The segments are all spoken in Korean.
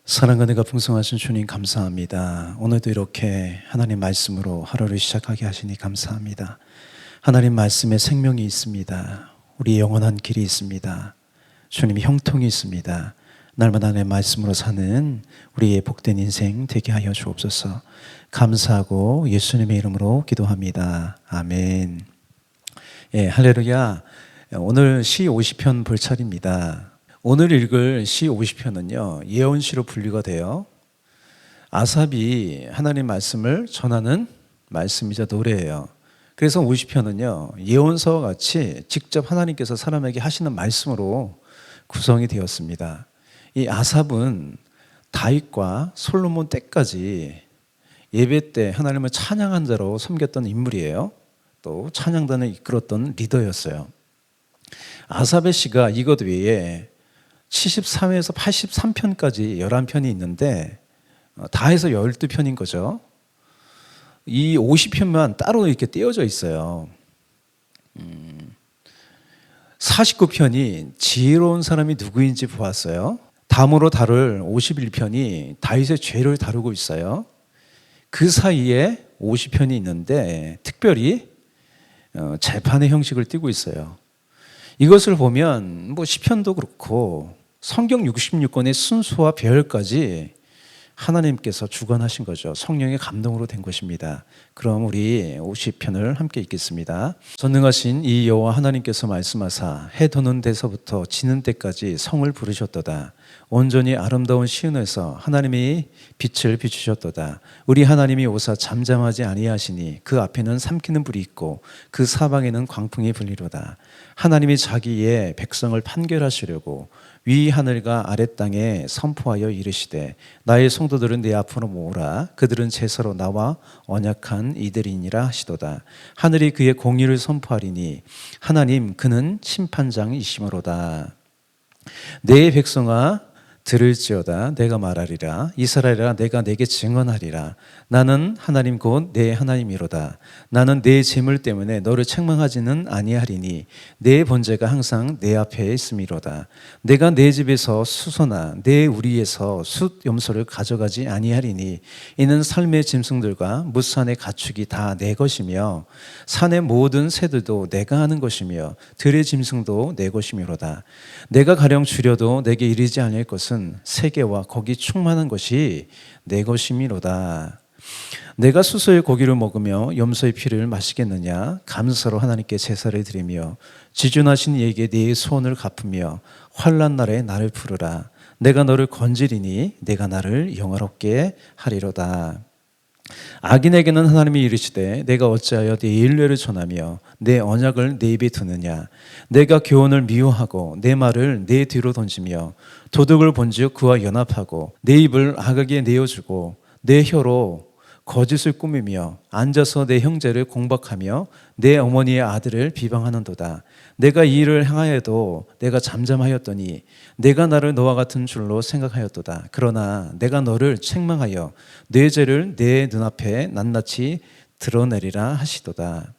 사랑과 은혜가 풍성하신 주님 감사합니다. 오늘도 이렇게 하나님 말씀으로 하루를 시작하게 하시니 감사합니다. 하나님 말씀에 생명이 있습니다. 우리의 영원한 길이 있습니다. 주님의 형통이 있습니다. 날마다 내 말씀으로 사는 우리의 복된 인생 되게 하여 주옵소서. 감사하고 예수님의 이름으로 기도합니다. 아멘. 예, 할렐루야. 오늘 시 50편 볼 차례입니다. 오늘 읽을 시 50편은요 예언시로 분류가 돼요. 아삽이 하나님 말씀을 전하는 말씀이자 노래예요. 그래서 50편은요 예언서와 같이 직접 하나님께서 사람에게 하시는 말씀으로 구성이 되었습니다. 이 아삽은 다윗과 솔로몬 때까지 예배 때 하나님을 찬양한 자로 섬겼던 인물이에요. 또 찬양단을 이끌었던 리더였어요. 아삽의 시가 이것 외에 73회에서 83편까지 11편이 있는데 다 해서 12편인 거죠. 이 50편만 따로 이렇게 떼어져 있어요. 49편이 지혜로운 사람이 누구인지 보았어요. 다음으로 다룰 51편이 다윗의 죄를 다루고 있어요. 그 사이에 50편이 있는데 특별히 재판의 형식을 띠고 있어요. 이것을 보면 시편도 그렇고 성경 66권의 순수와 배열까지 하나님께서 주관하신 거죠. 성령의 감동으로 된 것입니다. 그럼 우리 50편을 함께 읽겠습니다. 전능하신 이 여호와 하나님께서 말씀하사 해 도는 데서부터 지는 때까지 성을 부르셨도다. 온전히 아름다운 시온에서 하나님이 빛을 비추셨도다. 우리 하나님이 오사 잠잠하지 아니하시니 그 앞에는 삼키는 불이 있고 그 사방에는 광풍이 불리로다. 하나님이 자기의 백성을 판결하시려고 위 하늘과 아래 땅에 선포하여 이르시되 나의 성도들은 내 앞으로 모으라. 그들은 제사로 나와 언약한 이들이니라 하시도다. 하늘이 그의 공의를 선포하리니 하나님 그는 심판장이시므로다. 내 백성아 들을지어다. 내가 말하리라. 이스라엘아 내가 내게 증언하리라. 나는 하나님 곧 내 하나님이로다. 나는 내 재물 때문에 너를 책망하지는 아니하리니 내 번제가 항상 내 앞에 있음이로다. 내가 내 집에서 수소나 내 우리에서 숫 염소를 가져가지 아니하리니 이는 삶의 짐승들과 무산의 가축이 다 내 것이며 산의 모든 새들도 내가 하는 것이며 들의 짐승도 내 것이미로다. 내가 가령 줄여도 내게 이르지 아니할 것은 세계와 거기 충만한 것이 내 것이미로다. 내가 수소의 고기를 먹으며 염소의 피를 마시겠느냐? 감사로 하나님께 제사를 드리며 지존하신 이에게 네 소원을 갚으며 환난 날에 나를 부르라. 내가 너를 건지리니 내가 나를 영화롭게 하리로다. 악인에게는 하나님이 이르시되 내가 어찌하여 네 인례를 전하며 내 언약을 내 입에 두느냐? 내가 교훈을 미워하고 내 말을 내 뒤로 던지며 도둑을 본즉 그와 연합하고 내 입을 악하게 내어주고 내 혀로 거짓을 꾸미며 앉아서 내 형제를 공박하며 내 어머니의 아들을 비방하는도다. 내가 이 일을 행하여도 내가 잠잠하였더니 내가 나를 너와 같은 줄로 생각하였도다. 그러나 내가 너를 책망하여 내 죄를 내 눈앞에 낱낱이 드러내리라 하시도다.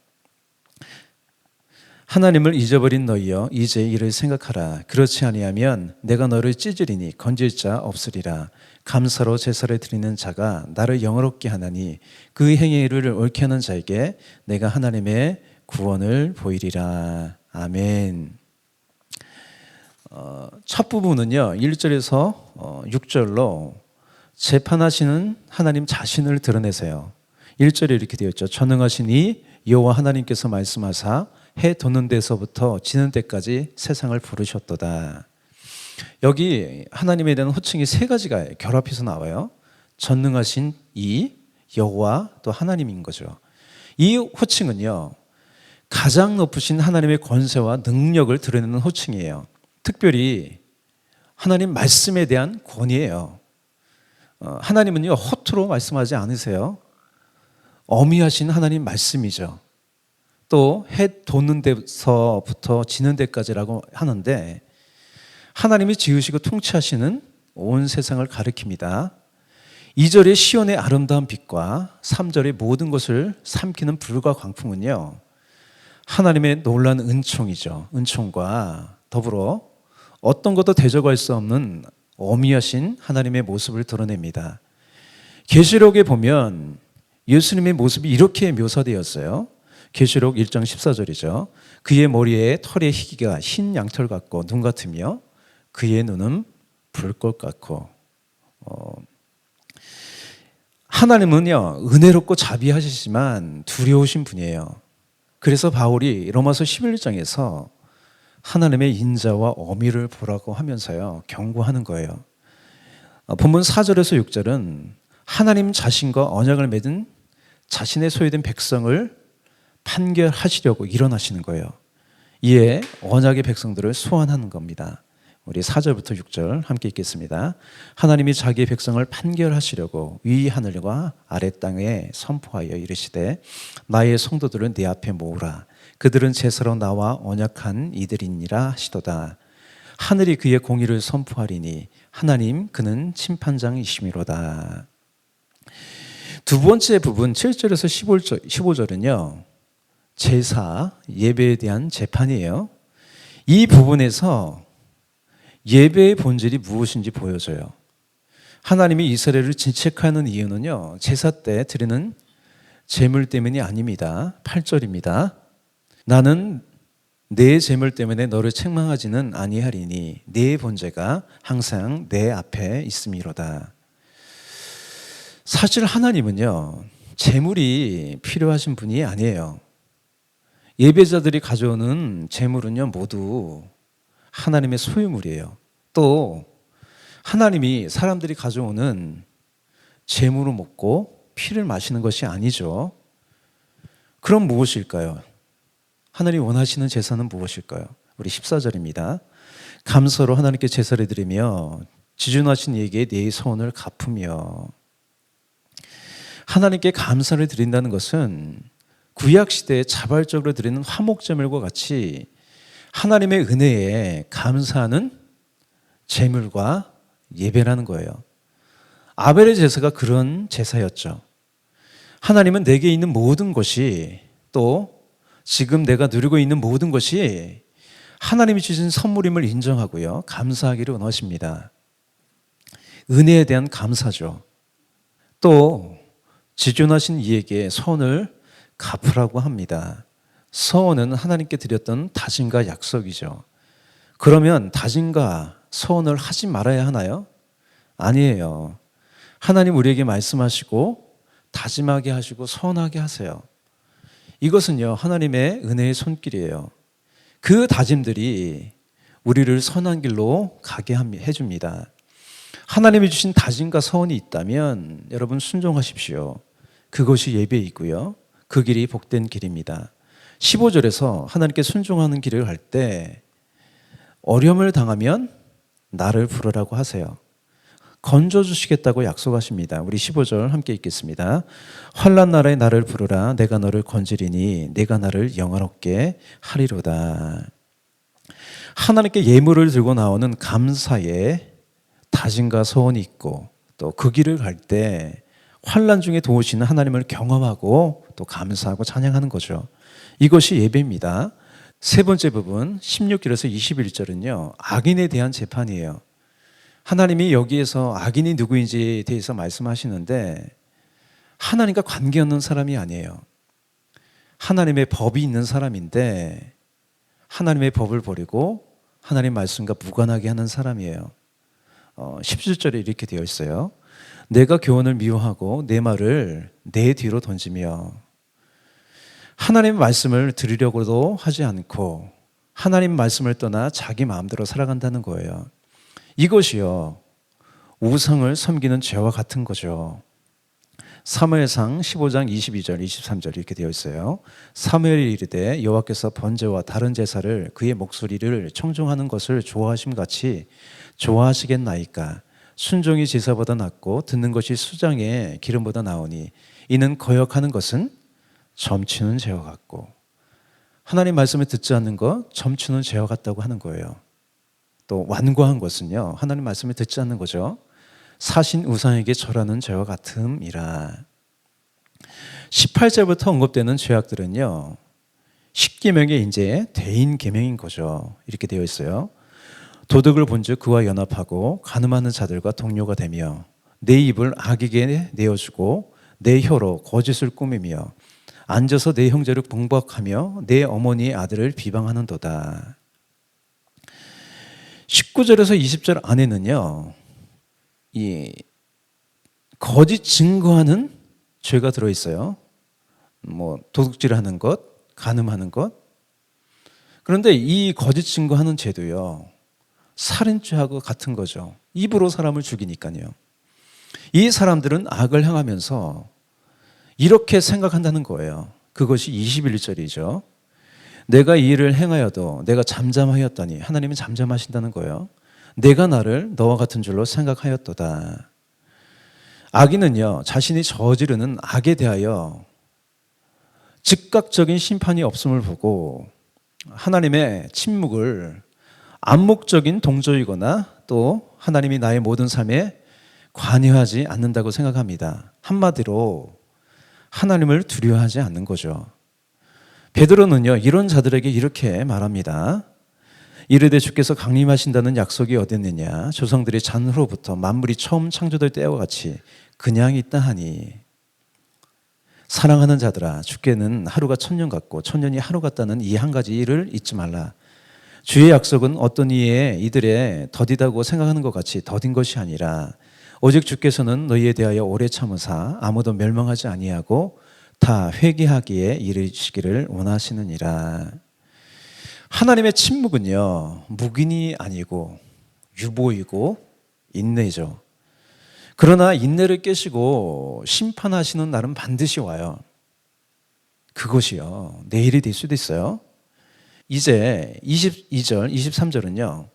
하나님을 잊어버린 너희여 이제 이를 생각하라. 그렇지 아니하면 내가 너를 찢으리니 건질 자 없으리라. 감사로 제사를 드리는 자가 나를 영화롭게 하나니 그 행위를 옳게 하는 자에게 내가 하나님의 구원을 보이리라. 아멘. 첫 부분은요 1절에서 6절로 재판하시는 하나님 자신을 드러내세요. 1절에 이렇게 되어 있죠. 전능하신 이 여호와 하나님께서 말씀하사 해 도는 데서부터 지는 때까지 세상을 부르셨도다. 여기 하나님에 대한 호칭이 세 가지가 결합해서 나와요. 전능하신 이 여호와 또 하나님인 거죠. 이 호칭은요 가장 높으신 하나님의 권세와 능력을 드러내는 호칭이에요. 특별히 하나님 말씀에 대한 권위예요. 하나님은요 허투루 말씀하지 않으세요. 어미하신 하나님 말씀이죠. 또 해 돋는 데서부터 지는 데까지라고 하는데 하나님이 지으시고 통치하시는 온 세상을 가리킵니다. 2절의 시온의 아름다운 빛과 3절의 모든 것을 삼키는 불과 광풍은요 하나님의 놀라운 은총이죠. 은총과 더불어 어떤 것도 대적할 수 없는 어미하신 하나님의 모습을 드러냅니다. 계시록에 보면 예수님의 모습이 이렇게 묘사되었어요. 계시록 1장 14절이죠. 그의 머리에 털의 희기가 흰 양털 같고 눈 같으며 그의 눈은 불꽃 같고. 하나님은요 은혜롭고 자비하시지만 두려우신 분이에요. 그래서 바울이 로마서 11장에서 하나님의 인자와 어미를 보라고 하면서요 경고하는 거예요. 본문 4절에서 6절은 하나님 자신과 언약을 맺은 자신의 소유된 백성을 판결하시려고 일어나시는 거예요. 이에 언약의 백성들을 소환하는 겁니다. 우리 4절부터 6절 함께 읽겠습니다. 하나님이 자기의 백성을 판결하시려고 위 하늘과 아래 땅에 선포하여 이르시되 나의 성도들을 내 앞에 모으라. 그들은 제사로 나와 언약한 이들이니라 하시도다. 하늘이 그의 공의를 선포하리니 하나님 그는 심판장이시미로다. 두 번째 부분 7절에서 15절은요 제사, 예배에 대한 재판이에요. 이 부분에서 예배의 본질이 무엇인지 보여줘요. 하나님이 이스라엘을 질책하는 이유는요 제사 때 드리는 제물 때문이 아닙니다. 8절입니다. 나는 내 제물 때문에 너를 책망하지는 아니하리니 내 번제가 항상 내 앞에 있음이로다. 사실 하나님은요 제물이 필요하신 분이 아니에요. 예배자들이 가져오는 제물은요 모두 하나님의 소유물이에요. 또 하나님이 사람들이 가져오는 제물을 먹고 피를 마시는 것이 아니죠. 그럼 무엇일까요? 하나님이 원하시는 제사는 무엇일까요? 우리 14절입니다. 감사로 하나님께 제사를 드리며 지존하신 이에게 내 소원을 갚으며. 하나님께 감사를 드린다는 것은 구약시대에 자발적으로 드리는 화목제물과 같이 하나님의 은혜에 감사하는 제물과 예배라는 거예요. 아벨의 제사가 그런 제사였죠. 하나님은 내게 있는 모든 것이 또 지금 내가 누리고 있는 모든 것이 하나님이 주신 선물임을 인정하고요. 감사하기를 원하십니다. 은혜에 대한 감사죠. 또 지존하신 이에게 선을 갚으라고 합니다. 서원은 하나님께 드렸던 다짐과 약속이죠. 그러면 다짐과 서원을 하지 말아야 하나요? 아니에요. 하나님 우리에게 말씀하시고 다짐하게 하시고 서원하게 하세요. 이것은요 하나님의 은혜의 손길이에요. 그 다짐들이 우리를 선한 길로 가게 해줍니다. 하나님이 주신 다짐과 서원이 있다면 여러분 순종하십시오. 그것이 예배이고요. 그 길이 복된 길입니다. 15절에서 하나님께 순종하는 길을 갈 때 어려움을 당하면 나를 부르라고 하세요. 건져주시겠다고 약속하십니다. 우리 15절 함께 읽겠습니다. 환난 날에 나를 부르라. 내가 너를 건지리니 내가 나를 영화롭게 하리로다. 하나님께 예물을 들고 나오는 감사의 다짐과 소원이 있고 또 그 길을 갈 때 환난 중에 도우시는 하나님을 경험하고 또 감사하고 찬양하는 거죠. 이것이 예배입니다. 세 번째 부분 16절에서 21절은요 악인에 대한 재판이에요. 하나님이 여기에서 악인이 누구인지에 대해서 말씀하시는데 하나님과 관계없는 사람이 아니에요. 하나님의 법이 있는 사람인데 하나님의 법을 버리고 하나님 말씀과 무관하게 하는 사람이에요. 17절에 이렇게 되어 있어요. 내가 교훈을 미워하고 내 말을 내 뒤로 던지며. 하나님의 말씀을 들으려고도 하지 않고 하나님 말씀을 떠나 자기 마음대로 살아간다는 거예요. 이것이요 우상을 섬기는 죄와 같은 거죠. 사무엘상 15장 22절 23절 이렇게 되어 있어요. 사무엘이 이르되 여호와께서 번제와 다른 제사를 그의 목소리를 청종하는 것을 좋아하심 같이 좋아하시겠나이까. 순종이 제사보다 낫고 듣는 것이 수장의 기름보다 나으니 이는 거역하는 것은 점치는 죄와 같고. 하나님 말씀을 듣지 않는 것 점치는 죄와 같다고 하는 거예요. 또 완고한 것은요 하나님 말씀을 듣지 않는 거죠. 사신 우상에게 절하는 죄와 같음이라. 18절부터 언급되는 죄악들은요 10계명의 이제 대인 계명인 거죠. 이렇게 되어 있어요. 도덕을 본즉 그와 연합하고 간음하는 자들과 동료가 되며 내 입을 악에게 내어주고 내 혀로 거짓을 꾸미며 앉아서 내 형제를 공박하며 내 어머니의 아들을 비방하는도다. 19절에서 20절 안에는요, 이 거짓 증거하는 죄가 들어있어요. 뭐 도둑질하는 것, 간음하는 것. 그런데 이 거짓 증거하는 죄도요, 살인죄하고 같은 거죠. 입으로 사람을 죽이니까요. 이 사람들은 악을 행하면서 이렇게 생각한다는 거예요. 그것이 21절이죠. 내가 이 일을 행하여도 내가 잠잠하였더니, 하나님은 잠잠하신다는 거예요. 내가 나를 너와 같은 줄로 생각하였도다. 악인은요, 자신이 저지르는 악에 대하여 즉각적인 심판이 없음을 보고 하나님의 침묵을 암묵적인 동조이거나 또 하나님이 나의 모든 삶에 관여하지 않는다고 생각합니다. 한마디로 하나님을 두려워하지 않는 거죠. 베드로는요, 이런 자들에게 이렇게 말합니다. 이르되 주께서 강림하신다는 약속이 어딨느냐? 조상들이 잔후로부터 만물이 처음 창조될 때와 같이 그냥 있다 하니, 사랑하는 자들아, 주께는 하루가 천년 같고 천년이 하루 같다는 이 한 가지 일을 잊지 말라. 주의 약속은 어떤 이에 이들의 더디다고 생각하는 것 같이 더딘 것이 아니라 오직 주께서는 너희에 대하여 오래 참으사 아무도 멸망하지 아니하고 다 회개하기에 이르시기를 원하시느니라. 하나님의 침묵은요, 묵인이 아니고 유보이고 인내죠. 그러나 인내를 깨시고 심판하시는 날은 반드시 와요. 그것이요, 내일이 될 수도 있어요. 이제 22절, 23절은요,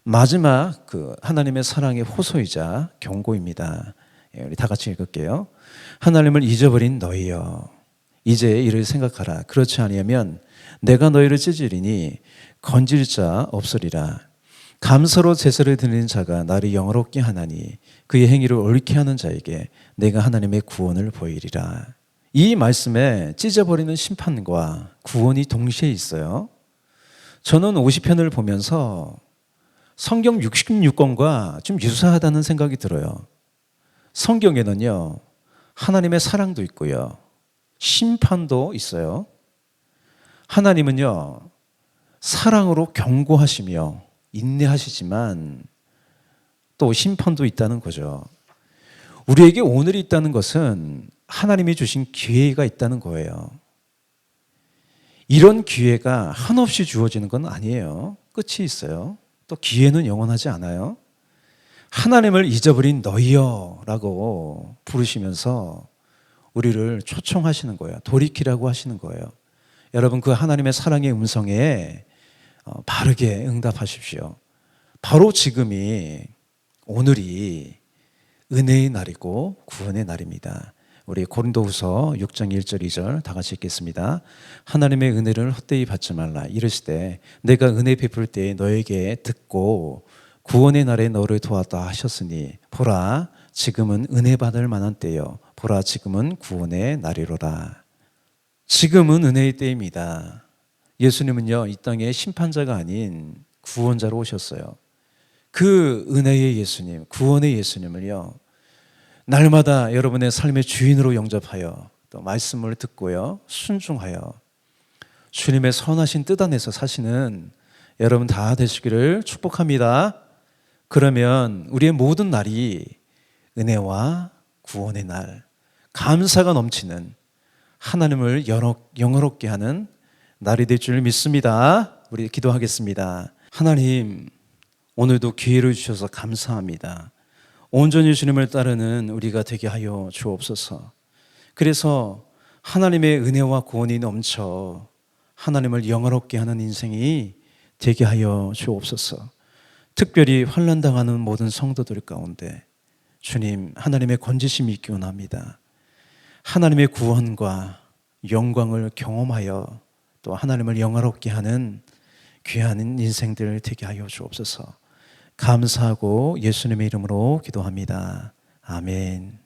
마지막 그 하나님의 사랑의 호소이자 경고입니다. 우리 다 같이 읽을게요. 하나님을 잊어버린 너희여, 이제 이를 생각하라. 그렇지 아니하면 내가 너희를 찢으리니 건질 자 없으리라. 감사로 제사를 드리는 자가 나를 영화롭게 하나니 그의 행위를 옳게 하는 자에게 내가 하나님의 구원을 보이리라. 이 말씀에 찢어버리는 심판과 구원이 동시에 있어요. 저는 50편을 보면서 성경 66권과 좀 유사하다는 생각이 들어요. 성경에는요, 하나님의 사랑도 있고요, 심판도 있어요. 하나님은요, 사랑으로 경고하시며 인내하시지만 또 심판도 있다는 거죠. 우리에게 오늘이 있다는 것은 하나님이 주신 기회가 있다는 거예요. 이런 기회가 한없이 주어지는 건 아니에요. 끝이 있어요. 또 기회는 영원하지 않아요. 하나님을 잊어버린 너희여 라고 부르시면서 우리를 초청하시는 거예요. 돌이키라고 하시는 거예요. 여러분, 그 하나님의 사랑의 음성에 바르게 응답하십시오. 바로 지금이, 오늘이 은혜의 날이고 구원의 날입니다. 우리 고린도후서 6장 1절 2절 다 같이 읽겠습니다. 하나님의 은혜를 헛되이 받지 말라. 이르시되 내가 은혜 베풀 때에 너에게 듣고 구원의 날에 너를 도왔다 하셨으니 보라 지금은 은혜 받을 만한 때요 보라 지금은 구원의 날이로라. 지금은 은혜의 때입니다. 예수님은요, 이 땅에 심판자가 아닌 구원자로 오셨어요. 그 은혜의 예수님, 구원의 예수님을요, 날마다 여러분의 삶의 주인으로 영접하여 또 말씀을 듣고요, 순종하여 주님의 선하신 뜻 안에서 사시는 여러분 다 되시기를 축복합니다. 그러면 우리의 모든 날이 은혜와 구원의 날, 감사가 넘치는 하나님을 영화롭게 하는 날이 될 줄 믿습니다. 우리 기도하겠습니다. 하나님, 오늘도 기회를 주셔서 감사합니다. 온전히 주님을 따르는 우리가 되게 하여 주옵소서. 그래서 하나님의 은혜와 구원이 넘쳐 하나님을 영화롭게 하는 인생이 되게 하여 주옵소서. 특별히 환난당하는 모든 성도들 가운데 주님, 하나님의 건지심이 있기 원합니다. 하나님의 구원과 영광을 경험하여 또 하나님을 영화롭게 하는 귀한 인생들 되게 하여 주옵소서. 감사하고 예수님의 이름으로 기도합니다. 아멘.